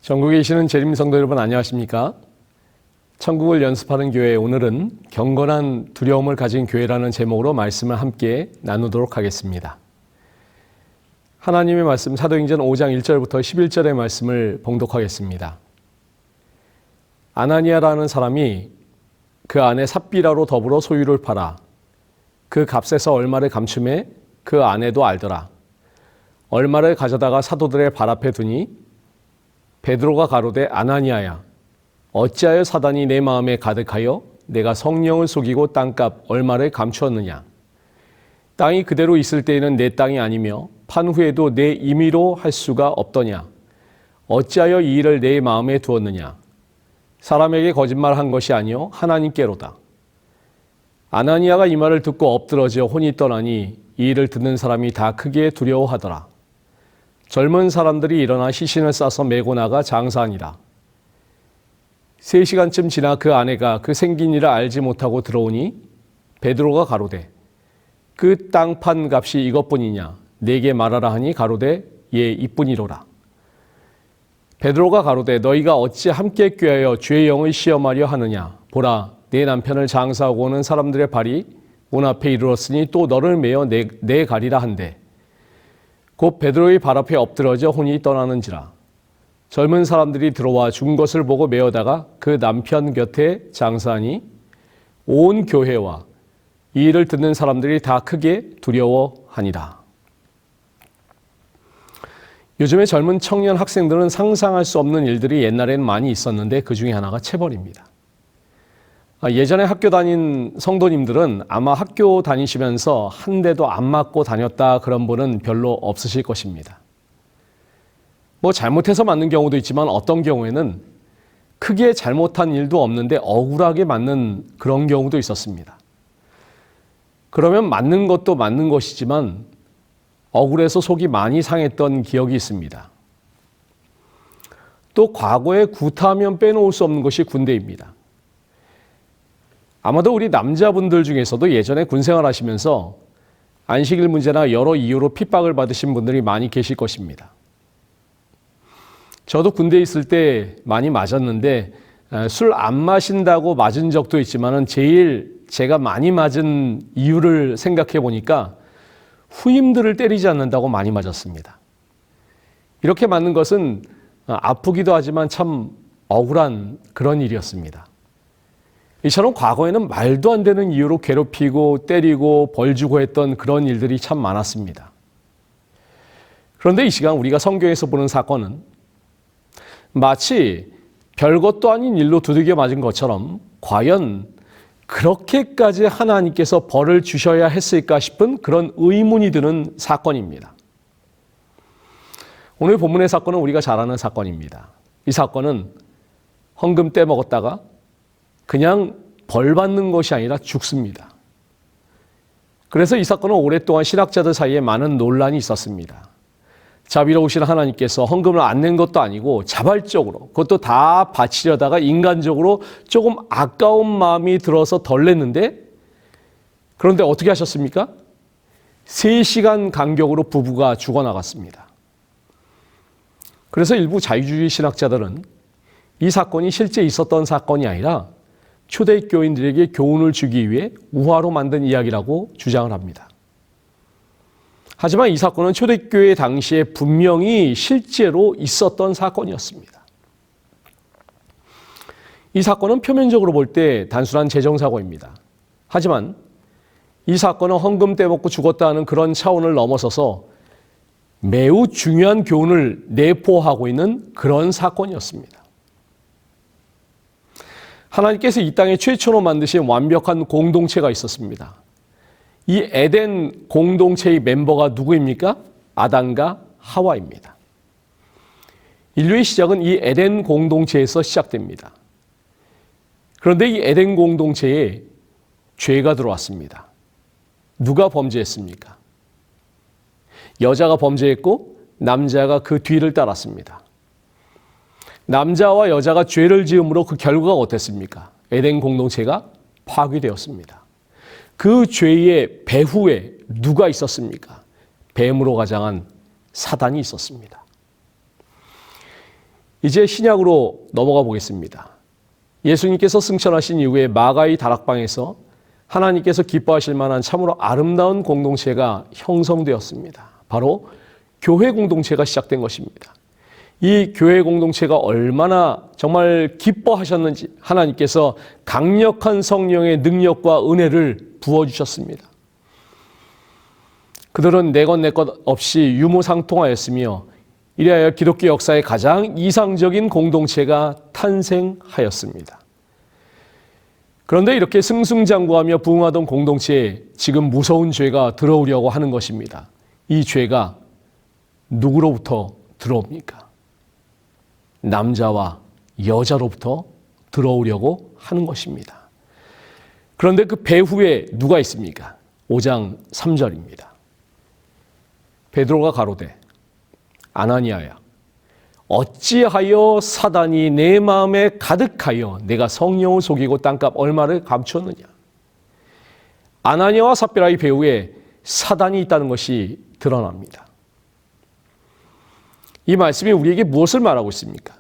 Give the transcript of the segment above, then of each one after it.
전국에 계시는 재림 성도 여러분 안녕하십니까? 천국을 연습하는 교회, 오늘은 경건한 두려움을 가진 교회라는 제목으로 말씀을 함께 나누도록 하겠습니다. 하나님의 말씀 사도행전 5장 1절부터 11절의 말씀을 봉독하겠습니다. 아나니아라는 사람이 그 아내 삽비라로 더불어 소유를 팔아 그 값에서 얼마를 감춤해 그 아내도 알더라. 얼마를 가져다가 사도들의 발 앞에 두니 베드로가 가로되 아나니아야, 어찌하여 사단이 내 마음에 가득하여 내가 성령을 속이고 땅값 얼마를 감추었느냐. 땅이 그대로 있을 때에는 내 땅이 아니며 판 후에도 내 임의로 할 수가 없더냐. 어찌하여 이 일을 내 마음에 두었느냐. 사람에게 거짓말한 것이 아니요 하나님께로다. 아나니아가 이 말을 듣고 엎드러져 혼이 떠나니 이 일을 듣는 사람이 다 크게 두려워하더라. 젊은 사람들이 일어나 시신을 싸서 메고 나가 장사하니라. 3시간쯤 지나 그 아내가 그 생긴 일을 알지 못하고 들어오니 베드로가 가로되 그 땅판 값이 이것뿐이냐 내게 말하라 하니 가로되 예 이뿐이로라. 베드로가 가로되 너희가 어찌 함께 꾀하여 주의 영을 시험하려 하느냐. 보라 내 남편을 장사하고 오는 사람들의 발이 문 앞에 이르렀으니 또 너를 메어 내 가리라 한대. 곧 베드로의 발 앞에 엎드러져 혼이 떠나는지라. 젊은 사람들이 들어와 죽은 것을 보고 메어다가 그 남편 곁에 장사하니 온 교회와 이 일을 듣는 사람들이 다 크게 두려워하니라. 요즘에 젊은 청년 학생들은 상상할 수 없는 일들이 옛날에는 많이 있었는데 그 중에 하나가 체벌입니다. 예전에 학교 다닌 성도님들은 아마 학교 다니시면서 한 대도 안 맞고 다녔다 그런 분은 별로 없으실 것입니다. 잘못해서 맞는 경우도 있지만 어떤 경우에는 크게 잘못한 일도 없는데 억울하게 맞는 그런 경우도 있었습니다. 그러면 맞는 것도 맞는 것이지만 억울해서 속이 많이 상했던 기억이 있습니다. 또 과거에 구타하면 빼놓을 수 없는 것이 군대입니다. 아마도 우리 남자분들 중에서도 예전에 군생활 하시면서 안식일 문제나 여러 이유로 핍박을 받으신 분들이 많이 계실 것입니다. 저도 군대에 있을 때 많이 맞았는데 술 안 마신다고 맞은 적도 있지만은 제일 제가 많이 맞은 이유를 생각해 보니까 후임들을 때리지 않는다고 많이 맞았습니다. 이렇게 맞는 것은 아프기도 하지만 참 억울한 그런 일이었습니다. 이처럼 과거에는 말도 안 되는 이유로 괴롭히고 때리고 벌 주고 했던 그런 일들이 참 많았습니다. 그런데 이 시간 우리가 성경에서 보는 사건은 마치 별것도 아닌 일로 두들겨 맞은 것처럼 과연 그렇게까지 하나님께서 벌을 주셔야 했을까 싶은 그런 의문이 드는 사건입니다. 오늘 본문의 사건은 우리가 잘 아는 사건입니다. 이 사건은 헌금 떼먹었다가 그냥 벌 받는 것이 아니라 죽습니다. 그래서 이 사건은 오랫동안 신학자들 사이에 많은 논란이 있었습니다. 자비로우신 하나님께서 헌금을 안 낸 것도 아니고 자발적으로 그것도 다 바치려다가 인간적으로 조금 아까운 마음이 들어서 덜 냈는데 그런데 어떻게 하셨습니까? 3시간 간격으로 부부가 죽어나갔습니다. 그래서 일부 자유주의 신학자들은 이 사건이 실제 있었던 사건이 아니라 초대교인들에게 교훈을 주기 위해 우화로 만든 이야기라고 주장을 합니다. 하지만 이 사건은 초대교회 당시에 분명히 실제로 있었던 사건이었습니다. 이 사건은 표면적으로 볼 때 단순한 재정사고입니다. 하지만 이 사건은 헌금 떼먹고 죽었다 하는 그런 차원을 넘어서서 매우 중요한 교훈을 내포하고 있는 그런 사건이었습니다. 하나님께서 이 땅에 최초로 만드신 완벽한 공동체가 있었습니다. 이 에덴 공동체의 멤버가 누구입니까? 아담과 하와입니다. 인류의 시작은 이 에덴 공동체에서 시작됩니다. 그런데 이 에덴 공동체에 죄가 들어왔습니다. 누가 범죄했습니까? 여자가 범죄했고 남자가 그 뒤를 따랐습니다. 남자와 여자가 죄를 지음으로 그 결과가 어땠습니까? 에덴 공동체가 파괴되었습니다. 그 죄의 배후에 누가 있었습니까? 뱀으로 가장한 사단이 있었습니다. 이제 신약으로 넘어가 보겠습니다. 예수님께서 승천하신 이후에 마가의 다락방에서 하나님께서 기뻐하실 만한 참으로 아름다운 공동체가 형성되었습니다. 바로 교회 공동체가 시작된 것입니다. 이 교회 공동체가 얼마나 정말 기뻐하셨는지 하나님께서 강력한 성령의 능력과 은혜를 부어주셨습니다. 그들은 내 것 내 것 없이 유무상통하였으며 이래하여 기독교 역사의 가장 이상적인 공동체가 탄생하였습니다. 그런데 이렇게 승승장구하며 부흥하던 공동체에 지금 무서운 죄가 들어오려고 하는 것입니다. 이 죄가 누구로부터 들어옵니까? 남자와 여자로부터 들어오려고 하는 것입니다. 그런데 그 배후에 누가 있습니까? 5장 3절입니다. 베드로가 가로되 아나니아야 어찌하여 사단이 내 마음에 가득하여 내가 성령을 속이고 땅값 얼마를 감추었느냐. 아나니아와 삽비라의 배후에 사단이 있다는 것이 드러납니다. 이 말씀이 우리에게 무엇을 말하고 있습니까?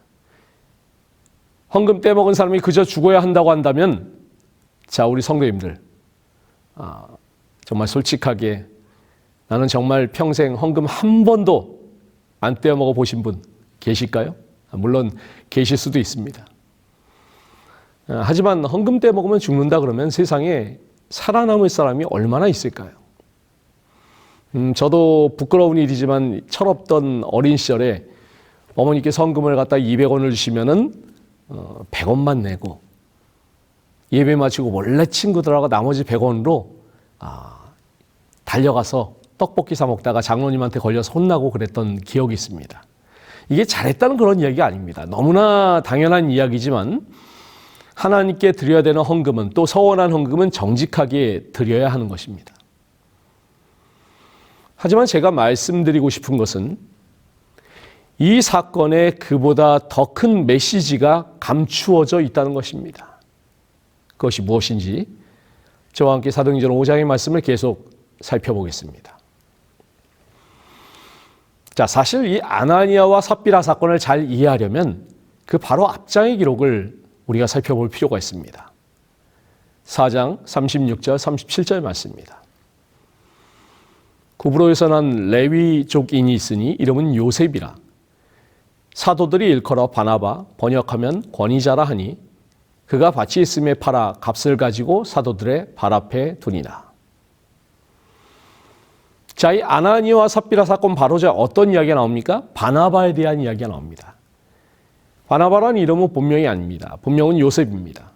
헌금 떼먹은 사람이 그저 죽어야 한다고 한다면 자, 우리 성도님들 정말 솔직하게 나는 정말 평생 헌금 한 번도 안 떼어먹어 보신 분 계실까요? 물론 계실 수도 있습니다. 하지만 헌금 떼먹으면 죽는다 그러면 세상에 살아남을 사람이 얼마나 있을까요? 저도 부끄러운 일이지만 철없던 어린 시절에 어머니께서 헌금을 갖다 200원을 주시면은 100원만 내고 예배 마치고 원래 친구들하고 나머지 100원으로 달려가서 떡볶이 사 먹다가 장로님한테 걸려서 혼나고 그랬던 기억이 있습니다. 이게 잘했다는 그런 이야기가 아닙니다. 너무나 당연한 이야기지만 하나님께 드려야 되는 헌금은 또 서원한 헌금은 정직하게 드려야 하는 것입니다. 하지만 제가 말씀드리고 싶은 것은 이 사건에 그보다 더 큰 메시지가 감추어져 있다는 것입니다. 그것이 무엇인지 저와 함께 사도행전 5장의 말씀을 계속 살펴보겠습니다. 자, 사실 이 아나니아와 삽비라 사건을 잘 이해하려면 그 바로 앞장의 기록을 우리가 살펴볼 필요가 있습니다. 4장 36절 37절 말씀입니다. 구브로에서 난 레위족인이 있으니 이름은 요셉이라. 사도들이 일컬어 바나바, 번역하면 권위자라 하니 그가 밭이 있음에 팔아 값을 가지고 사도들의 발 앞에 두니라. 자, 이 아나니아와 삽비라 사건 바로 어떤 이야기가 나옵니까? 바나바에 대한 이야기가 나옵니다. 바나바라는 이름은 본명이 아닙니다. 본명은 요셉입니다.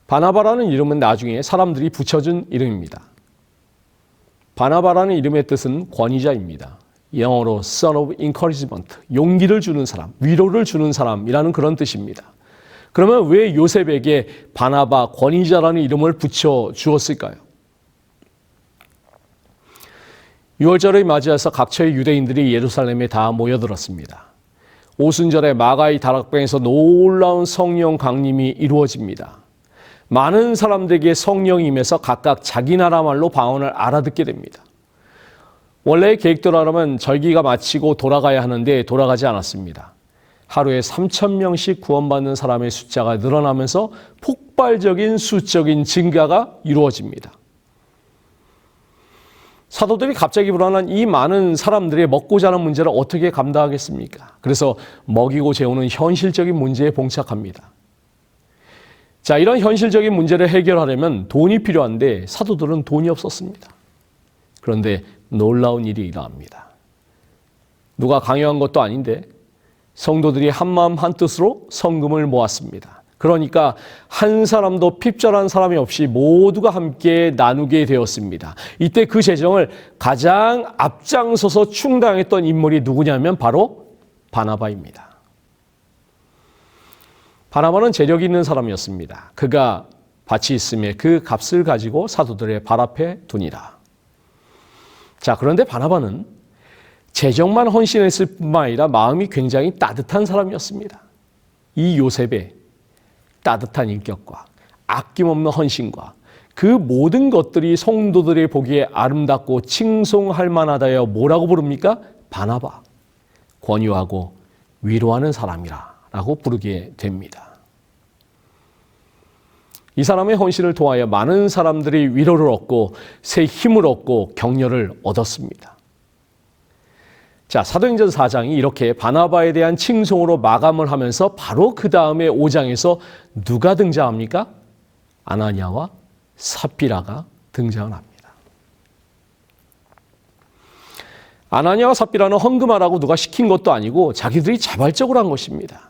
바나바라는 이름은 나중에 사람들이 붙여준 이름입니다. 바나바라는 이름의 뜻은 권위자입니다. 영어로 son of encouragement, 용기를 주는 사람, 위로를 주는 사람이라는 그런 뜻입니다. 그러면 왜 요셉에게 바나바, 권위자라는 이름을 붙여 주었을까요? 유월절을 맞이해서 각처의 유대인들이 예루살렘에 다 모여들었습니다. 오순절에 마가의 다락방에서 놀라운 성령 강림이 이루어집니다. 많은 사람들에게 성령이 임해서 각각 자기 나라 말로 방언을 알아듣게 됩니다. 원래의 계획대로라면 절기가 마치고 돌아가야 하는데 돌아가지 않았습니다. 하루에 3,000명씩 구원받는 사람의 숫자가 늘어나면서 폭발적인 수적인 증가가 이루어집니다. 사도들이 갑자기 불어난 이 많은 사람들의 먹고 자는 문제를 어떻게 감당하겠습니까? 그래서 먹이고 재우는 현실적인 문제에 봉착합니다. 자, 이런 현실적인 문제를 해결하려면 돈이 필요한데 사도들은 돈이 없었습니다. 그런데 놀라운 일이 일어납니다. 누가 강요한 것도 아닌데 성도들이 한마음 한뜻으로 성금을 모았습니다. 그러니까 한 사람도 핍절한 사람이 없이 모두가 함께 나누게 되었습니다. 이때 그 재정을 가장 앞장서서 충당했던 인물이 누구냐면 바로 바나바입니다. 바나바는 재력이 있는 사람이었습니다. 그가 밭이 있음에 그 값을 가지고 사도들의 발 앞에 두니라. 자, 그런데 바나바는 재정만 헌신했을 뿐만 아니라 마음이 굉장히 따뜻한 사람이었습니다. 이 요셉의 따뜻한 인격과 아낌없는 헌신과 그 모든 것들이 성도들이 보기에 아름답고 칭송할 만하다여 뭐라고 부릅니까? 바나바. 권유하고 위로하는 사람이라고 부르게 됩니다. 이 사람의 헌신을 통하여 많은 사람들이 위로를 얻고 새 힘을 얻고 격려를 얻었습니다. 자, 사도행전 4장이 이렇게 바나바에 대한 칭송으로 마감을 하면서 바로 그 다음에 5장에서 누가 등장합니까? 아나니아와 삽비라가 등장을 합니다. 아나니아와 삽비라는 헌금하라고 누가 시킨 것도 아니고 자기들이 자발적으로 한 것입니다.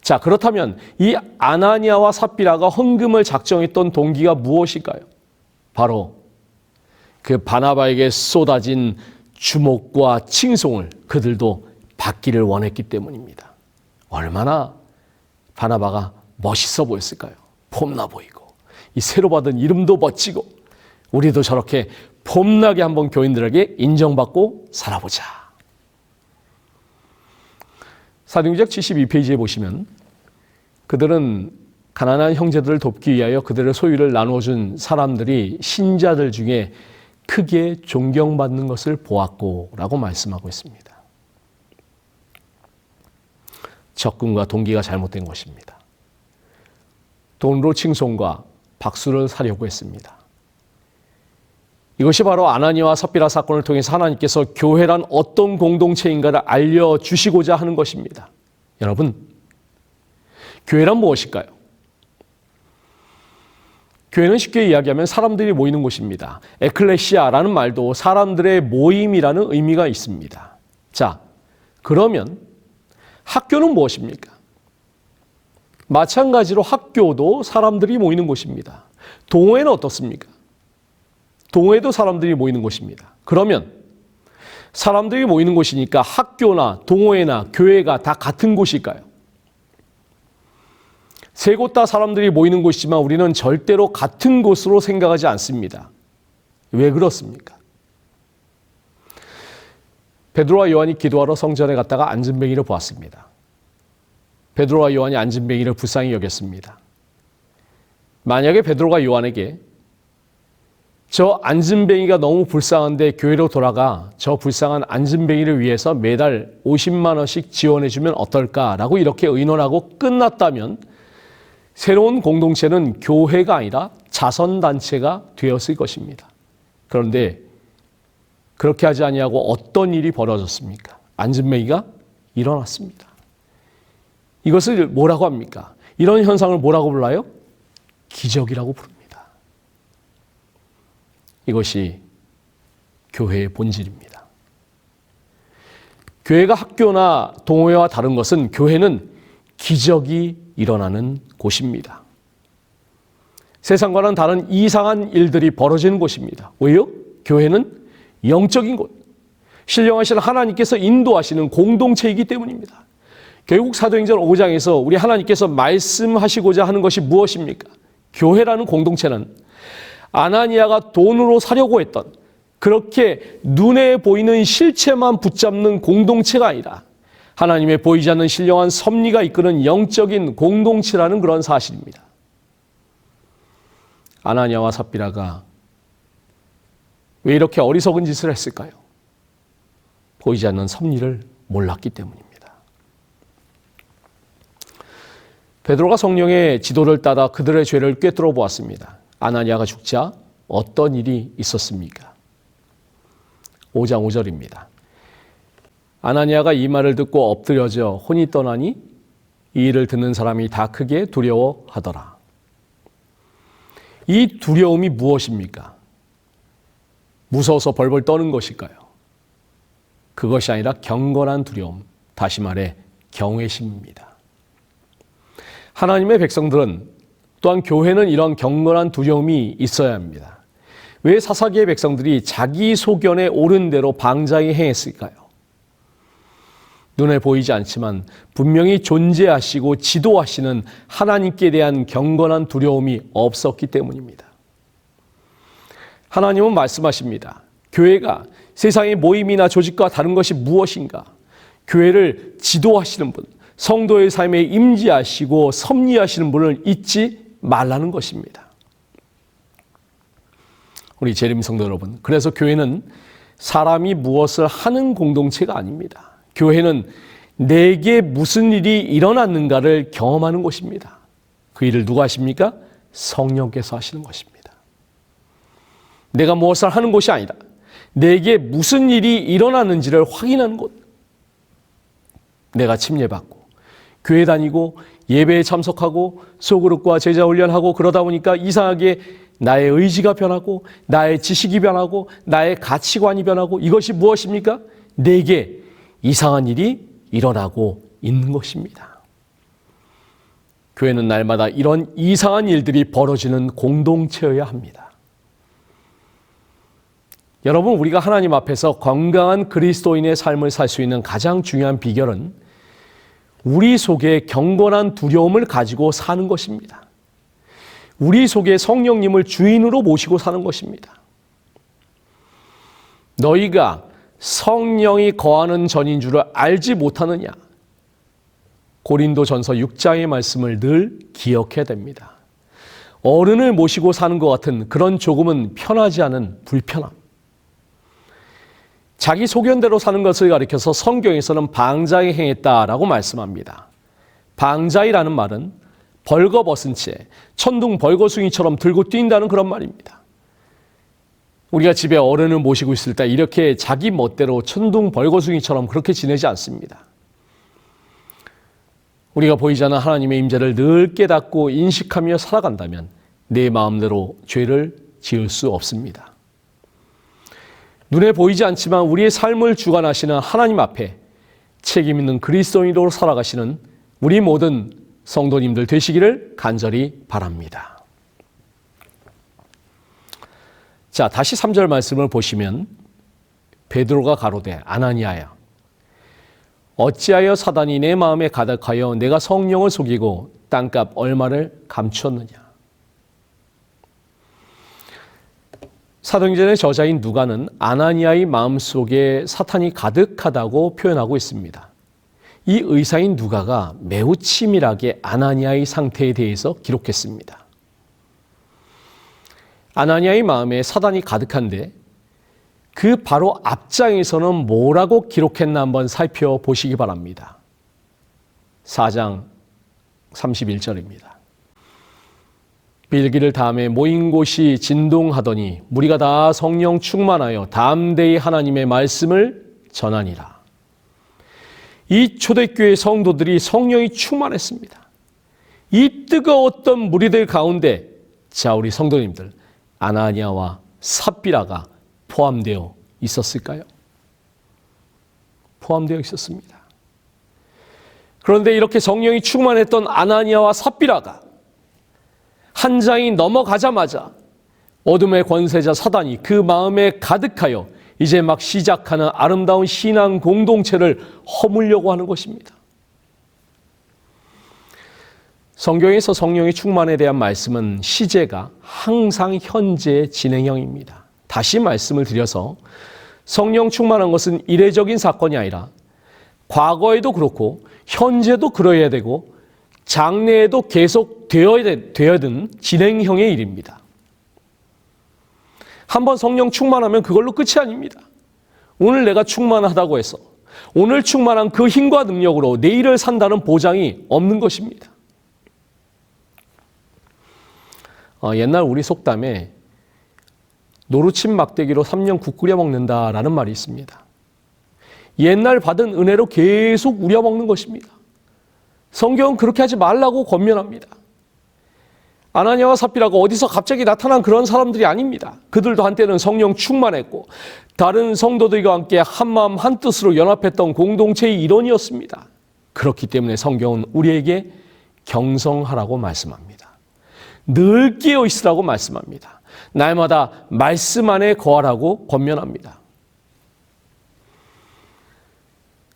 자, 그렇다면 이 아나니아와 삽비라가 헌금을 작정했던 동기가 무엇일까요? 바로 그 바나바에게 쏟아진 주목과 칭송을 그들도 받기를 원했기 때문입니다. 얼마나 바나바가 멋있어 보였을까요? 폼나 보이고 이 새로 받은 이름도 멋지고 우리도 저렇게 폼나게 한번 교인들에게 인정받고 살아보자. 사도행전 72페이지에 보시면 그들은 가난한 형제들을 돕기 위하여 그들의 소유를 나누어준 사람들이 신자들 중에 크게 존경받는 것을 보았고 라고 말씀하고 있습니다. 접근과 동기가 잘못된 것입니다. 돈으로 칭송과 박수를 사려고 했습니다. 이것이 바로 아나니아와 삽비라 사건을 통해서 하나님께서 교회란 어떤 공동체인가를 알려주시고자 하는 것입니다. 여러분, 교회란 무엇일까요? 교회는 쉽게 이야기하면 사람들이 모이는 곳입니다. 에클레시아라는 말도 사람들의 모임이라는 의미가 있습니다. 자, 그러면 학교는 무엇입니까? 마찬가지로 학교도 사람들이 모이는 곳입니다. 동호회는 어떻습니까? 동호회도 사람들이 모이는 곳입니다. 그러면 사람들이 모이는 곳이니까 학교나 동호회나 교회가 다 같은 곳일까요? 세 곳 다 사람들이 모이는 곳이지만 우리는 절대로 같은 곳으로 생각하지 않습니다. 왜 그렇습니까? 베드로와 요한이 기도하러 성전에 갔다가 안진뱅이를 보았습니다. 베드로와 요한이 안진뱅이를 불쌍히 여겼습니다. 만약에 베드로가 요한에게 저 안진뱅이가 너무 불쌍한데 교회로 돌아가 저 불쌍한 안진뱅이를 위해서 매달 50만 원씩 지원해 주면 어떨까라고 이렇게 의논하고 끝났다면 새로운 공동체는 교회가 아니라 자선단체가 되었을 것입니다. 그런데 그렇게 하지 아니하고 어떤 일이 벌어졌습니까? 안진뱅이가 일어났습니다. 이것을 뭐라고 합니까? 이런 현상을 뭐라고 불러요? 기적이라고 부릅니다. 이것이 교회의 본질입니다. 교회가 학교나 동호회와 다른 것은 교회는 기적이 일어나는 곳입니다. 세상과는 다른 이상한 일들이 벌어지는 곳입니다. 왜요? 교회는 영적인 곳, 신령하신 하나님께서 인도하시는 공동체이기 때문입니다. 결국 사도행전 5장에서 우리 하나님께서 말씀하시고자 하는 것이 무엇입니까? 교회라는 공동체는 아나니아가 돈으로 사려고 했던 그렇게 눈에 보이는 실체만 붙잡는 공동체가 아니라 하나님의 보이지 않는 신령한 섭리가 이끄는 영적인 공동체라는 그런 사실입니다. 아나니아와 삽비라가 왜 이렇게 어리석은 짓을 했을까요? 보이지 않는 섭리를 몰랐기 때문입니다. 베드로가 성령의 지도를 따라 그들의 죄를 꿰뚫어 보았습니다. 아나니아가 죽자 어떤 일이 있었습니까? 5장 5절입니다. 아나니아가 이 말을 듣고 엎드려져 혼이 떠나니 이 일을 듣는 사람이 다 크게 두려워하더라. 이 두려움이 무엇입니까? 무서워서 벌벌 떠는 것일까요? 그것이 아니라 경건한 두려움, 다시 말해 경외심입니다. 하나님의 백성들은 또한 교회는 이런 경건한 두려움이 있어야 합니다. 왜 사사기의 백성들이 자기 소견에 옳은 대로 방자히 행했을까요? 눈에 보이지 않지만 분명히 존재하시고 지도하시는 하나님께 대한 경건한 두려움이 없었기 때문입니다. 하나님은 말씀하십니다. 교회가 세상의 모임이나 조직과 다른 것이 무엇인가? 교회를 지도하시는 분, 성도의 삶에 임재하시고 섭리하시는 분을 잊지 말라는 것입니다. 우리 재림 성도 여러분, 그래서 교회는 사람이 무엇을 하는 공동체가 아닙니다. 교회는 내게 무슨 일이 일어났는가를 경험하는 곳입니다. 그 일을 누가 하십니까? 성령께서 하시는 것입니다. 내가 무엇을 하는 곳이 아니라 내게 무슨 일이 일어났는지를 확인하는 곳. 내가 침례받고 교회 다니고 예배에 참석하고 소그룹과 제자 훈련하고 그러다 보니까 이상하게 나의 의지가 변하고 나의 지식이 변하고 나의 가치관이 변하고 이것이 무엇입니까? 내게 이상한 일이 일어나고 있는 것입니다. 교회는 날마다 이런 이상한 일들이 벌어지는 공동체여야 합니다. 여러분, 우리가 하나님 앞에서 건강한 그리스도인의 삶을 살 수 있는 가장 중요한 비결은 우리 속에 경건한 두려움을 가지고 사는 것입니다. 우리 속에 성령님을 주인으로 모시고 사는 것입니다. 너희가 성령이 거하는 전인 줄을 알지 못하느냐? 고린도전서 6장의 말씀을 늘 기억해야 됩니다. 어른을 모시고 사는 것 같은 그런 조금은 편하지 않은 불편함. 자기 소견대로 사는 것을 가리켜서 성경에서는 방자히 행했다라고 말씀합니다. 방자이라는 말은 벌거벗은 채 천둥 벌거숭이처럼 들고 뛴다는 그런 말입니다. 우리가 집에 어른을 모시고 있을 때 이렇게 자기 멋대로 천둥 벌거숭이처럼 그렇게 지내지 않습니다. 우리가 보이지 않는 하나님의 임재를 늘 깨닫고 인식하며 살아간다면 내 마음대로 죄를 지을 수 없습니다. 눈에 보이지 않지만 우리의 삶을 주관하시는 하나님 앞에 책임 있는 그리스도인으로 살아가시는 우리 모든 성도님들 되시기를 간절히 바랍니다. 자, 다시 3절 말씀을 보시면 베드로가 가로되 아나니아야 어찌하여 사단이 내 마음에 가득하여 내가 성령을 속이고 땅값 얼마를 감추었느냐. 사도행전의 저자인 누가는 아나니아의 마음속에 사탄이 가득하다고 표현하고 있습니다. 이 의사인 누가가 매우 치밀하게 아나니아의 상태에 대해서 기록했습니다. 아나니아의 마음에 사단이 가득한데 그 바로 앞장에서는 뭐라고 기록했나 한번 살펴보시기 바랍니다. 4장 31절입니다. 빌기를 다음에 모인 곳이 진동하더니 무리가 다 성령 충만하여 담대히 하나님의 말씀을 전하니라. 이 초대교회 성도들이 성령이 충만했습니다. 이 뜨거웠던 무리들 가운데 자, 우리 성도님들 아나니아와 삽비라가 포함되어 있었을까요? 포함되어 있었습니다. 그런데 이렇게 성령이 충만했던 아나니아와 삽비라가 한 장이 넘어가자마자 어둠의 권세자 사단이 그 마음에 가득하여 이제 막 시작하는 아름다운 신앙 공동체를 허물려고 하는 것입니다. 성경에서 성령의 충만에 대한 말씀은 시제가 항상 현재의 진행형입니다. 다시 말씀을 드려서 성령 충만한 것은 이례적인 사건이 아니라 과거에도 그렇고 현재도 그러해야 되고 장래에도 계속 되어야 되는 진행형의 일입니다. 한번 성령 충만하면 그걸로 끝이 아닙니다. 오늘 내가 충만하다고 해서 오늘 충만한 그 힘과 능력으로 내일을 산다는 보장이 없는 것입니다. 옛날 우리 속담에 노루침 막대기로 3년 국 끓여 먹는다라는 말이 있습니다. 옛날 받은 은혜로 계속 우려 먹는 것입니다. 성경은 그렇게 하지 말라고 권면합니다. 아나니아와 삽비라가 어디서 갑자기 나타난 그런 사람들이 아닙니다. 그들도 한때는 성령 충만했고 다른 성도들과 함께 한마음 한뜻으로 연합했던 공동체의 일원이었습니다. 그렇기 때문에 성경은 우리에게 경성하라고 말씀합니다. 늘 깨어 있으라고 말씀합니다. 날마다 말씀 안에 거하라고 권면합니다.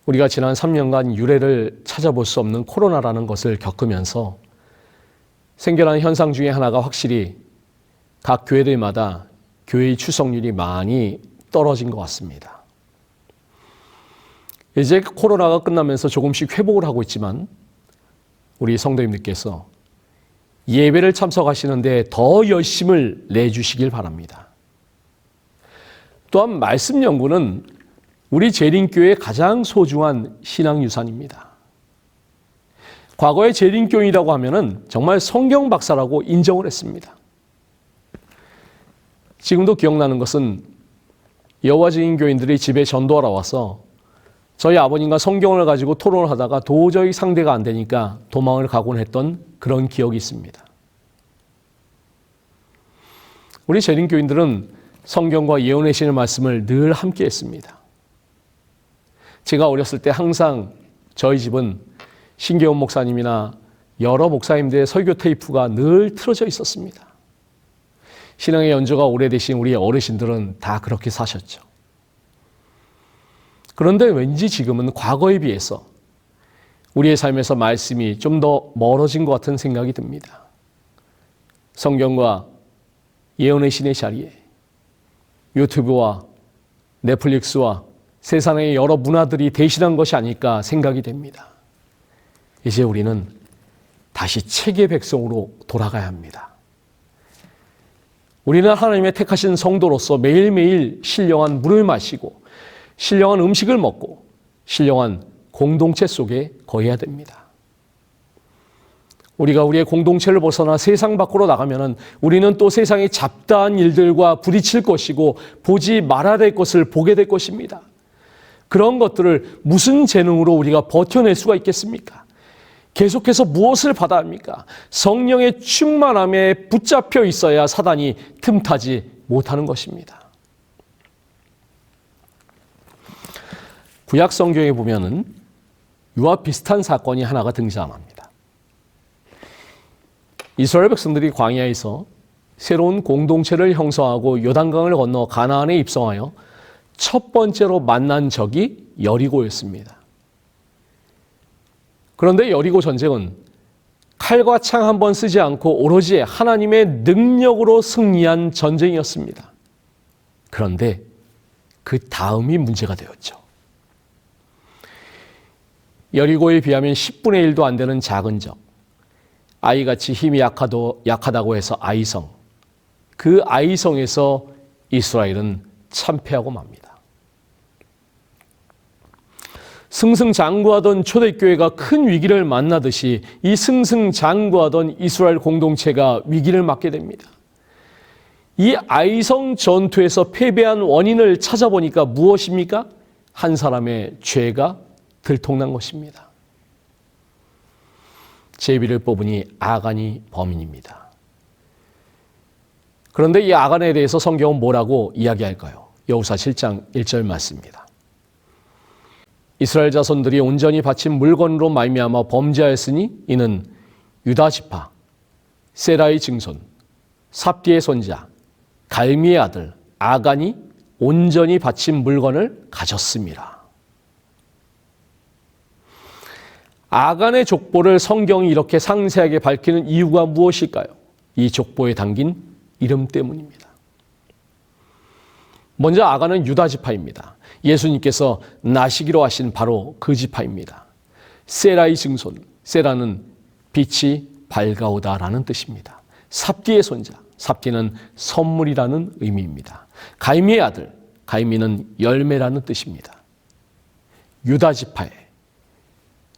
우리가 지난 3년간 유례를 찾아볼 수 없는 코로나라는 것을 겪으면서 생겨난 현상 중에 하나가 확실히 각 교회들마다 교회의 출석률이 많이 떨어진 것 같습니다. 이제 코로나가 끝나면서 조금씩 회복을 하고 있지만 우리 성도님들께서 예배를 참석하시는데 더 열심을 내주시길 바랍니다. 또한 말씀 연구는 우리 재림교회의 가장 소중한 신앙유산입니다. 과거의 재림교인이라고 하면은 정말 성경 박사라고 인정을 했습니다. 지금도 기억나는 것은 여호와 증인 교인들이 집에 전도하러 와서 저희 아버님과 성경을 가지고 토론을 하다가 도저히 상대가 안 되니까 도망을 가곤 했던 그런 기억이 있습니다. 우리 재림교인들은 성경과 예언의 신의 말씀을 늘 함께 했습니다. 제가 어렸을 때 항상 저희 집은 신계원 목사님이나 여러 목사님들의 설교 테이프가 늘 틀어져 있었습니다. 신앙의 연조가 오래되신 우리 어르신들은 다 그렇게 사셨죠. 그런데 왠지 지금은 과거에 비해서 우리의 삶에서 말씀이 좀 더 멀어진 것 같은 생각이 듭니다. 성경과 예언의 신의 자리에 유튜브와 넷플릭스와 세상의 여러 문화들이 대신한 것이 아닐까 생각이 됩니다. 이제 우리는 다시 책의 백성으로 돌아가야 합니다. 우리는 하나님의 택하신 성도로서 매일매일 신령한 물을 마시고 신령한 음식을 먹고 신령한 공동체 속에 거해야 됩니다. 우리가 우리의 공동체를 벗어나 세상 밖으로 나가면은 우리는 또 세상의 잡다한 일들과 부딪힐 것이고 보지 말아야 될 것을 보게 될 것입니다. 그런 것들을 무슨 재능으로 우리가 버텨낼 수가 있겠습니까? 계속해서 무엇을 받아야 합니까? 성령의 충만함에 붙잡혀 있어야 사단이 틈타지 못하는 것입니다. 구약 성경에 보면은 이와 비슷한 사건이 하나가 등장합니다. 이스라엘 백성들이 광야에서 새로운 공동체를 형성하고 요단강을 건너 가나안에 입성하여 첫 번째로 만난 적이 여리고였습니다. 그런데 여리고 전쟁은 칼과 창 한 번 쓰지 않고 오로지 하나님의 능력으로 승리한 전쟁이었습니다. 그런데 그 다음이 문제가 되었죠. 여리고에 비하면 10분의 1도 안 되는 작은 적, 아이같이 힘이 약하다고 해서 아이성, 그 아이성에서 이스라엘은 참패하고 맙니다. 승승장구하던 초대교회가 큰 위기를 만나듯이 이 승승장구하던 이스라엘 공동체가 위기를 맞게 됩니다. 이 아이성 전투에서 패배한 원인을 찾아보니까 무엇입니까? 한 사람의 죄가 들통난 것입니다. 제비를 뽑으니 아간이 범인입니다. 그런데 이 아간에 대해서 성경은 뭐라고 이야기할까요? 여호수아 7장 1절 말씀입니다. 이스라엘 자손들이 온전히 바친 물건으로 말미암아 범죄하였으니 이는 유다 지파 세라의 증손 삽디의 손자 갈미의 아들 아간이 온전히 바친 물건을 가졌습니다. 아간의 족보를 성경이 이렇게 상세하게 밝히는 이유가 무엇일까요? 이 족보에 담긴 이름 때문입니다. 먼저 아간은 유다 지파입니다. 예수님께서 나시기로 하신 바로 그 지파입니다. 세라의 증손, 세라는 빛이 밝아오다라는 뜻입니다. 삽디의 손자, 삽디는 선물이라는 의미입니다. 갈미의 아들, 갈미는 열매라는 뜻입니다. 유다 지파에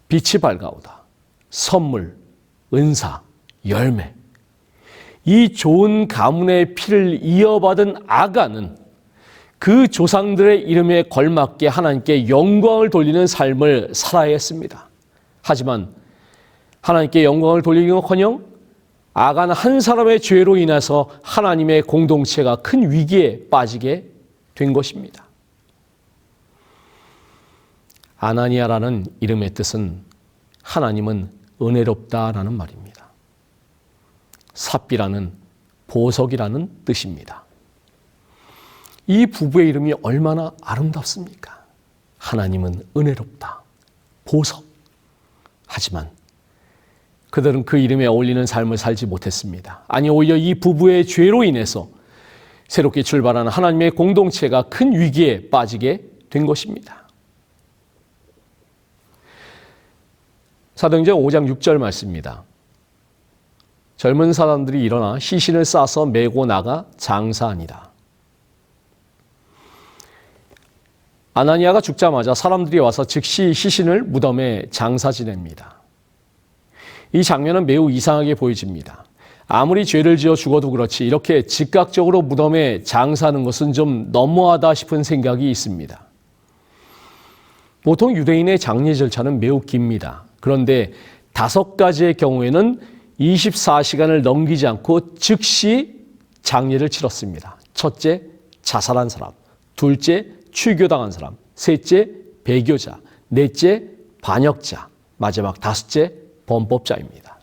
빛이 밝아오다, 선물, 은사, 열매. 이 좋은 가문의 피를 이어받은 아간은 그 조상들의 이름에 걸맞게 하나님께 영광을 돌리는 삶을 살아야 했습니다. 하지만 하나님께 영광을 돌리기는커녕 아간 한 사람의 죄로 인해서 하나님의 공동체가 큰 위기에 빠지게 된 것입니다. 아나니아라는 이름의 뜻은 하나님은 은혜롭다라는 말입니다. 삽비라는 보석이라는 뜻입니다. 이 부부의 이름이 얼마나 아름답습니까? 하나님은 은혜롭다, 보석. 하지만 그들은 그 이름에 어울리는 삶을 살지 못했습니다. 아니, 오히려 이 부부의 죄로 인해서 새롭게 출발하는 하나님의 공동체가 큰 위기에 빠지게 된 것입니다. 사도행전 5장 6절 말씀입니다. 젊은 사람들이 일어나 시신을 싸서 메고 나가 장사하니라. 아나니아가 죽자마자 사람들이 와서 즉시 시신을 무덤에 장사 지냅니다. 이 장면은 매우 이상하게 보여집니다. 아무리 죄를 지어 죽어도 그렇지 이렇게 즉각적으로 무덤에 장사하는 것은 좀 너무하다 싶은 생각이 있습니다. 보통 유대인의 장례 절차는 매우 깁니다. 그런데 5가지의 경우에는 24시간을 넘기지 않고 즉시 장례를 치렀습니다. 첫째, 자살한 사람. 둘째, 출교당한 사람. 셋째, 배교자. 넷째, 반역자. 마지막 5째, 범법자입니다.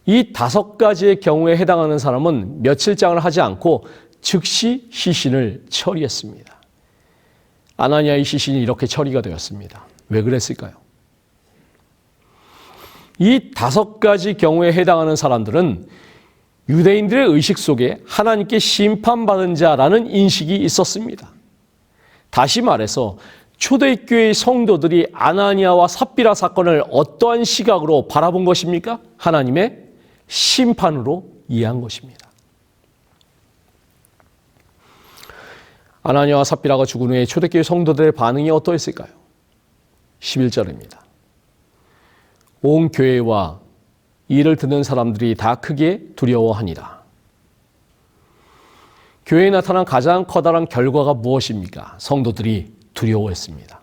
이 5가지의 경우에 해당하는 사람은 며칠장을 하지 않고 즉시 시신을 처리했습니다. 아나니아의 시신이 이렇게 처리가 되었습니다. 왜 그랬을까요? 이 5가지 경우에 해당하는 사람들은 유대인들의 의식 속에 하나님께 심판받은 자라는 인식이 있었습니다. 다시 말해서 초대교회의 성도들이 아나니아와 삽비라 사건을 어떠한 시각으로 바라본 것입니까? 하나님의 심판으로 이해한 것입니다. 아나니아와 삽비라가 죽은 후에 초대교회 성도들의 반응이 어떠했을까요? 11절입니다. 온 교회와 이를 듣는 사람들이 다 크게 두려워하니라. 교회에 나타난 가장 커다란 결과가 무엇입니까? 성도들이 두려워했습니다.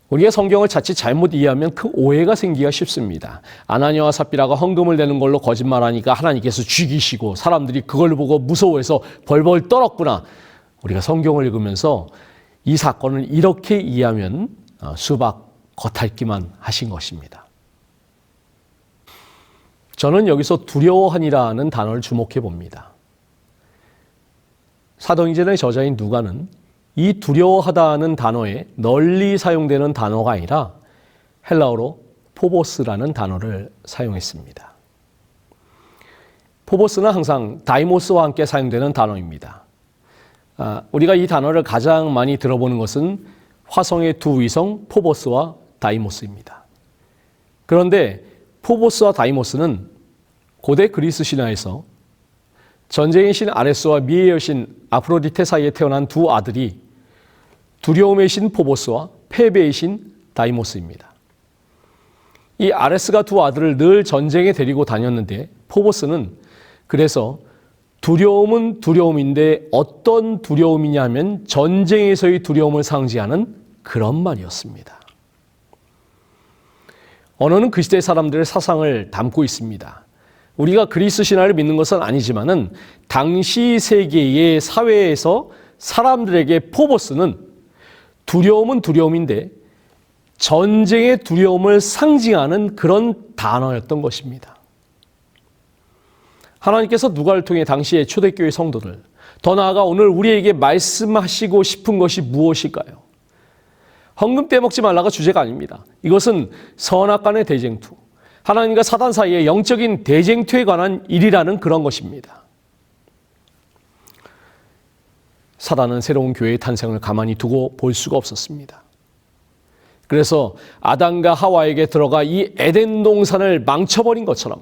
우리가 성경을 자칫 잘못 이해하면 큰 오해가 생기기가 쉽습니다. 아나니아와 삽비라가 헌금을 내는 걸로 거짓말하니까 하나님께서 죽이시고 사람들이 그걸 보고 무서워해서 벌벌 떨었구나. 우리가 성경을 읽으면서 이 사건을 이렇게 이해하면 수박 겉핥기만 하신 것입니다. 저는 여기서 두려워하니라는 단어를 주목해 봅니다. 사도행전의 저자인 누가는 이 두려워하다는 단어에 널리 사용되는 단어가 아니라 헬라어로 포보스라는 단어를 사용했습니다. 포보스는 항상 다이모스와 함께 사용되는 단어입니다. 우리가 이 단어를 가장 많이 들어보는 것은 화성의 두 위성 포보스와 다이모스입니다. 그런데 포보스와 다이모스는 고대 그리스 신화에서 전쟁의 신 아레스와 미의 여신 아프로디테 사이에 태어난 두 아들이 두려움의 신 포보스와 패배의 신 다이모스입니다. 이 아레스가 두 아들을 늘 전쟁에 데리고 다녔는데 포보스는 그래서 두려움은 두려움인데 어떤 두려움이냐 하면 전쟁에서의 두려움을 상징하는 그런 말이었습니다. 언어는 그 시대 사람들의 사상을 담고 있습니다. 우리가 그리스 신화를 믿는 것은 아니지만은 당시 세계의 사회에서 사람들에게 포보스는 두려움은 두려움인데 전쟁의 두려움을 상징하는 그런 단어였던 것입니다. 하나님께서 누가를 통해 당시의 초대교회 성도들, 더 나아가 오늘 우리에게 말씀하시고 싶은 것이 무엇일까요? 헌금 떼먹지 말라가 주제가 아닙니다. 이것은 선악간의 대쟁투, 하나님과 사단 사이의 영적인 대쟁투에 관한 일이라는 그런 것입니다. 사단은 새로운 교회의 탄생을 가만히 두고 볼 수가 없었습니다. 그래서 아담과 하와에게 들어가 이 에덴 동산을 망쳐버린 것처럼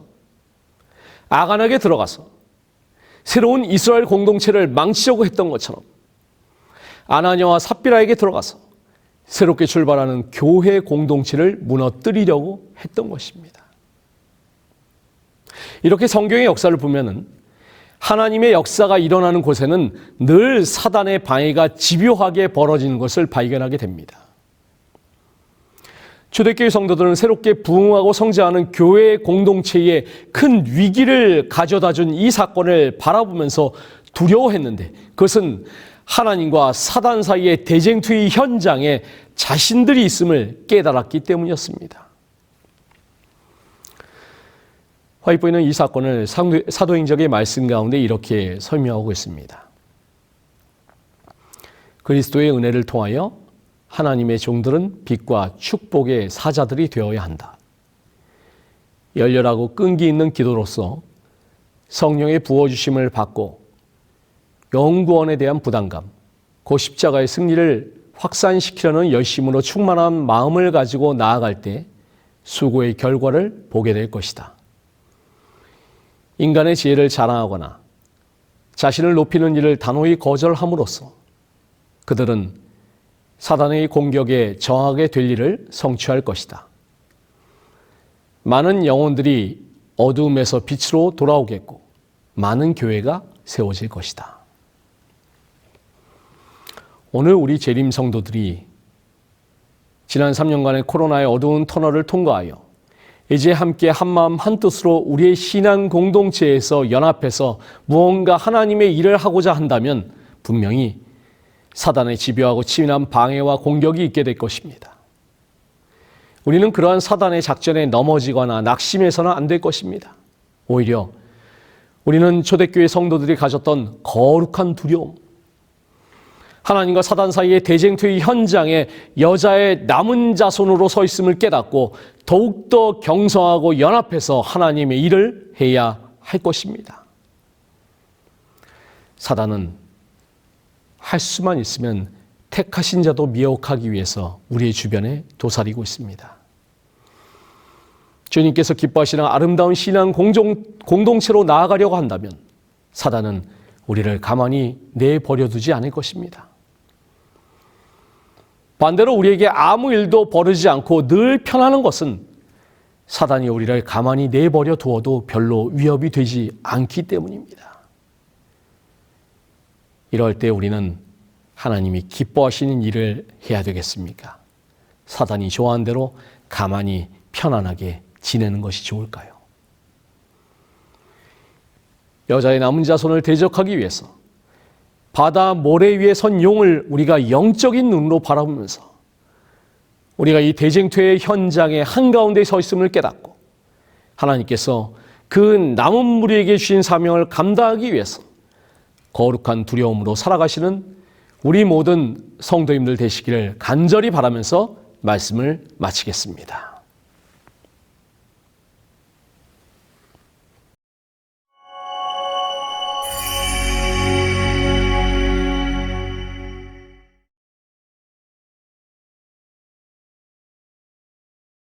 아간에게 들어가서 새로운 이스라엘 공동체를 망치려고 했던 것처럼 아나니아와 삽비라에게 들어가서 새롭게 출발하는 교회 공동체를 무너뜨리려고 했던 것입니다. 이렇게 성경의 역사를 보면은 하나님의 역사가 일어나는 곳에는 늘 사단의 방해가 집요하게 벌어지는 것을 발견하게 됩니다. 초대교회 성도들은 새롭게 부흥하고 성장하는 교회 공동체에 큰 위기를 가져다준 이 사건을 바라보면서 두려워했는데 그것은 하나님과 사단 사이의 대쟁투의 현장에 자신들이 있음을 깨달았기 때문이었습니다. 화이트보이는 이 사건을 사도행전의 말씀 가운데 이렇게 설명하고 있습니다. 그리스도의 은혜를 통하여 하나님의 종들은 빛과 축복의 사자들이 되어야 한다. 열렬하고 끈기 있는 기도로서 성령의 부어주심을 받고 영구원에 대한 부담감, 그 십자가의 승리를 확산시키려는 열심으로 충만한 마음을 가지고 나아갈 때 수고의 결과를 보게 될 것이다. 인간의 지혜를 자랑하거나 자신을 높이는 일을 단호히 거절함으로써 그들은 사단의 공격에 저하게 될 일을 성취할 것이다. 많은 영혼들이 어두움에서 빛으로 돌아오겠고 많은 교회가 세워질 것이다. 오늘 우리 재림 성도들이 지난 3년간의 코로나의 어두운 터널을 통과하여 이제 함께 한마음 한뜻으로 우리의 신앙 공동체에서 연합해서 무언가 하나님의 일을 하고자 한다면 분명히 사단의 집요하고 치밀한 방해와 공격이 있게 될 것입니다. 우리는 그러한 사단의 작전에 넘어지거나 낙심해서는 안 될 것입니다. 오히려 우리는 초대교회 성도들이 가졌던 거룩한 두려움, 하나님과 사단 사이의 대쟁투의 현장에 여자의 남은 자손으로 서 있음을 깨닫고 더욱더 경성하고 연합해서 하나님의 일을 해야 할 것입니다. 사단은 할 수만 있으면 택하신 자도 미혹하기 위해서 우리의 주변에 도사리고 있습니다. 주님께서 기뻐하시는 아름다운 신앙 공동체로 나아가려고 한다면 사단은 우리를 가만히 내버려 두지 않을 것입니다. 반대로 우리에게 아무 일도 벌어지지 않고 늘 편안한 것은 사단이 우리를 가만히 내버려 두어도 별로 위협이 되지 않기 때문입니다. 이럴 때 우리는 하나님이 기뻐하시는 일을 해야 되겠습니까? 사단이 좋아하는 대로 가만히 편안하게 지내는 것이 좋을까요? 여자의 남은 자손을 대적하기 위해서 바다 모래 위에 선 용을 우리가 영적인 눈으로 바라보면서 우리가 이 대쟁투의 현장의 한가운데 서 있음을 깨닫고 하나님께서 그 남은 무리에게 주신 사명을 감당하기 위해서 거룩한 두려움으로 살아가시는 우리 모든 성도님들 되시기를 간절히 바라면서 말씀을 마치겠습니다.